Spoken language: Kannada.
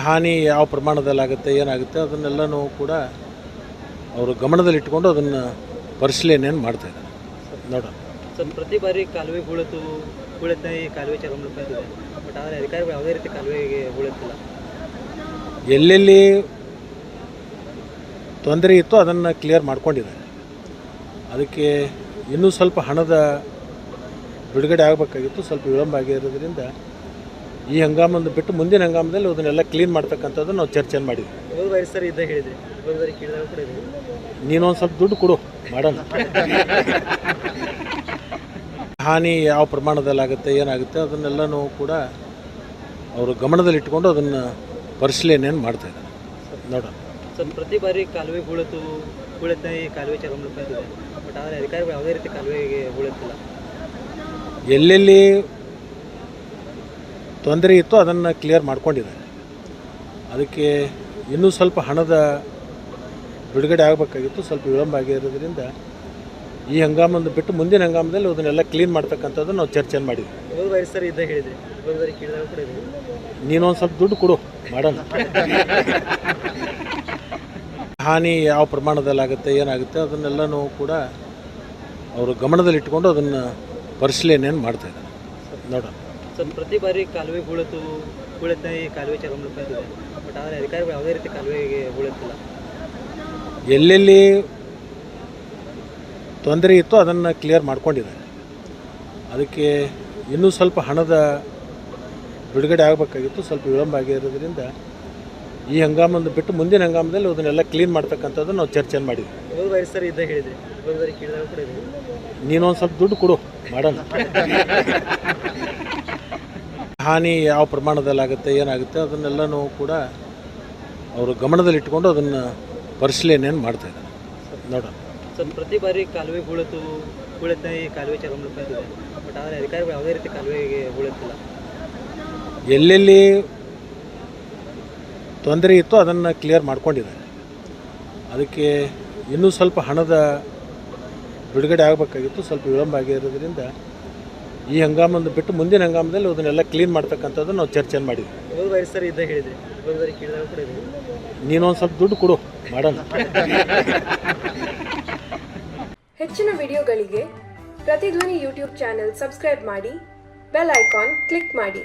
ಹಾನಿ ಯಾವ ಪ್ರಮಾಣದಲ್ಲಾಗುತ್ತೆ ಏನಾಗುತ್ತೆ ಅದನ್ನೆಲ್ಲನೂ ಕೂಡ ಅವರು ಗಮನದಲ್ಲಿಟ್ಕೊಂಡು ಅದನ್ನು ಪರಿಶೀಲನೆಯನ್ನು ಮಾಡ್ತಾಯಿದ್ದಾರೆ ನೋಡೋಣ. ಸರ್, ಪ್ರತಿ ಬಾರಿ ಕಾಲುವೆ ಹೂಳುತ್ತೆ ಈ ಕಾಲುವೆ ಚರಂಬುತ್ತೆ, ಬಟ್ ಆದರೆ ಅಧಿಕಾರಿಗಳು ಯಾವುದೇ ರೀತಿ ಕಾಲುವೆಗೆ ಹೂಳುತ್ತಿಲ್ಲ. ಎಲ್ಲೆಲ್ಲಿ ತೊಂದರೆ ಇತ್ತು ಅದನ್ನು ಕ್ಲಿಯರ್ ಮಾಡ್ಕೊಂಡಿದ್ದಾರೆ. ಅದಕ್ಕೆ ಇನ್ನೂ ಸ್ವಲ್ಪ ಹಣದ ಬಿಡುಗಡೆ ಆಗಬೇಕಾಗಿತ್ತು, ಸ್ವಲ್ಪ ವಿಳಂಬ ಆಗಿರೋದ್ರಿಂದ ಈ ಹಂಗಾಮನ್ನು ಬಿಟ್ಟು ಮುಂದಿನ ಹಂಗಾಮದಲ್ಲಿ ಅದನ್ನೆಲ್ಲ ಕ್ಲೀನ್ ಮಾಡ್ತಕ್ಕಂಥದ್ದು ನಾವು ಚರ್ಚೆ ಮಾಡಿದ್ವಿ. ಸರ್ ಇದ್ದಾಗ ಹೇಳಿದೆ, ಕೇಳಿದಾಗ ಕೂಡ ಇದೆ, ನೀನೊಂದು ಸ್ವಲ್ಪ ದುಡ್ಡು ಕೊಡು ಮಾಡೋಣ. ಹಾನಿ ಯಾವ ಪ್ರಮಾಣದಲ್ಲಾಗುತ್ತೆ ಏನಾಗುತ್ತೆ ಅದನ್ನೆಲ್ಲನೂ ಕೂಡ ಅವರು ಗಮನದಲ್ಲಿಟ್ಕೊಂಡು ಅದನ್ನು ಪರಿಶೀಲನೆಯನ್ನು ಮಾಡ್ತಾಯಿದ್ದಾರೆ ನೋಡೋಣ. ಸರ್, ಪ್ರತಿ ಬಾರಿ ಕಾಲುವೆ ಹೂಳುತ್ತೆ ಈ ಕಾಲುವೆ ಚರಂಬುತ್ತೆ, ಬಟ್ ಆದರೆ ಅಧಿಕಾರಿಗಳು ಯಾವುದೇ ರೀತಿ ಕಾಲುವೆಗೆ ಹೂಳುತ್ತಿಲ್ಲ. ಎಲ್ಲೆಲ್ಲಿ ತೊಂದರೆ ಇತ್ತು ಅದನ್ನು ಕ್ಲಿಯರ್ ಮಾಡ್ಕೊಂಡಿದ್ದಾರೆ. ಅದಕ್ಕೆ ಇನ್ನೂ ಸ್ವಲ್ಪ ಹಣದ ಬಿಡುಗಡೆ ಆಗಬೇಕಾಗಿತ್ತು, ಸ್ವಲ್ಪ ವಿಳಂಬ ಆಗಿರೋದ್ರಿಂದ ಈ ಹಂಗಾಮನ್ನು ಬಿಟ್ಟು ಮುಂದಿನ ಹಂಗಾಮದಲ್ಲಿ ಅದನ್ನೆಲ್ಲ ಕ್ಲೀನ್ ಮಾಡ್ತಕ್ಕಂಥದ್ದು ನಾವು ಚರ್ಚೆ ಮಾಡಿದ್ವಿ. ಸರ್ ಇದ್ದಾಗ ಹೇಳಿದೆ, ಕೇಳಿದಾಗ ಕೂಡ ಇದೆ, ನೀನೊಂದು ಸ್ವಲ್ಪ ದುಡ್ಡು ಕೊಡು ಮಾಡೋಣ. ಹಾನಿ ಯಾವ ಪ್ರಮಾಣದಲ್ಲಾಗುತ್ತೆ ಏನಾಗುತ್ತೆ ಅದನ್ನೆಲ್ಲನೂ ಕೂಡ ಅವರು ಗಮನದಲ್ಲಿಟ್ಕೊಂಡು ಅದನ್ನು ಪರಿಶೀಲನೆಯನ್ನು ಮಾಡ್ತಾಯಿದ್ದಾರೆ ನೋಡೋಣ. ಸರ್, ಪ್ರತಿ ಬಾರಿ ಕಾಲುವೆ ಹೂಳುತ್ತೆ ಈ ಕಾಲುವೆ ಚರಂಬುತ್ತೆ, ಬಟ್ ಆದರೆ ಅಧಿಕಾರಿಗಳು ಯಾವುದೇ ರೀತಿ ಕಾಲುವೆಗೆ ಹೂಳುತ್ತಿಲ್ಲ. ಎಲ್ಲೆಲ್ಲಿ ತೊಂದರೆ ಇತ್ತು ಅದನ್ನು ಕ್ಲಿಯರ್ ಮಾಡ್ಕೊಂಡಿದ್ದಾರೆ. ಅದಕ್ಕೆ ಇನ್ನೂ ಸ್ವಲ್ಪ ಹಣದ ಬಿಡುಗಡೆ ಆಗಬೇಕಾಗಿತ್ತು, ಸ್ವಲ್ಪ ವಿಳಂಬ ಆಗಿರೋದ್ರಿಂದ ಈ ಹಂಗಾಮನ್ನು ಬಿಟ್ಟು ಮುಂದಿನ ಹಂಗಾಮದಲ್ಲಿ ಅದನ್ನೆಲ್ಲ ಕ್ಲೀನ್ ಮಾಡ್ತಕ್ಕಂಥದ್ದು ನಾವು ಚರ್ಚೆ ಮಾಡಿದ್ವಿ. ಸರ್ ಇದ್ದಾಗ ಹೇಳಿದೆ, ಕೇಳಿದಾಗ ಕೂಡ ಇದೆ, ನೀನೊಂದು ಸ್ವಲ್ಪ ದುಡ್ಡು ಕೊಡು ಮಾಡೋಣ. ಹಾನಿ ಯಾವ ಪ್ರಮಾಣದಲ್ಲಾಗುತ್ತೆ ಏನಾಗುತ್ತೆ ಅದನ್ನೆಲ್ಲನೂ ಕೂಡ ಅವರು ಗಮನದಲ್ಲಿಟ್ಕೊಂಡು ಅದನ್ನು ಪರಿಶೀಲನೆಯನ್ನು ಮಾಡ್ತಾಯಿದ್ದಾರೆ ನೋಡೋಣ. ಸರ್, ಪ್ರತಿ ಬಾರಿ ಕಾಲುವೆ ಹೂಳುತ್ತೆ ಈ ಕಾಲುವೆ ಚರಂಬುತ್ತೆ, ಬಟ್ ಆದರೆ ಅಧಿಕಾರಿಗಳು ಯಾವುದೇ ರೀತಿ ಕಾಲುವೆಗೆ ಹೂಳುತ್ತಿಲ್ಲ. ಎಲ್ಲೆಲ್ಲಿ ತೊಂದರೆ ಇತ್ತು ಅದನ್ನು ಕ್ಲಿಯರ್ ಮಾಡ್ಕೊಂಡಿದ್ದಾರೆ. ಅದಕ್ಕೆ ಇನ್ನೂ ಸ್ವಲ್ಪ ಹಣದ ಬಿಡುಗಡೆ ಆಗಬೇಕಾಗಿತ್ತು, ಸ್ವಲ್ಪ ವಿಳಂಬ ಆಗಿರೋದ್ರಿಂದ ಈ ಹಂಗಾಮನ್ನು ಬಿಟ್ಟು ಮುಂದಿನ ಹಂಗಾಮದಲ್ಲಿ ಅದನ್ನೆಲ್ಲ ಕ್ಲೀನ್ ಮಾಡ್ತಕ್ಕಂಥದ್ದು ನಾವು ಚರ್ಚೆ ಮಾಡಿದ್ವಿ. ಸರ್ ಇದ್ದಾಗ ಹೇಳಿದೆ, ಕೇಳಿದಾಗ ಕೂಡ ಇದೆ, ನೀನೊಂದು ಸ್ವಲ್ಪ ದುಡ್ಡು ಕೊಡು ಮಾಡೋಣ. ಹೆಚ್ಚಿನ ವಿಡಿಯೋಗಳಿಗೆ ಪ್ರತಿಧ್ವನಿ ಯೂಟ್ಯೂಬ್ ಚಾನೆಲ್ ಸಬ್ಸ್ಕ್ರೈಬ್ ಮಾಡಿ, ಬೆಲ್ ಐಕಾನ್ ಕ್ಲಿಕ್ ಮಾಡಿ.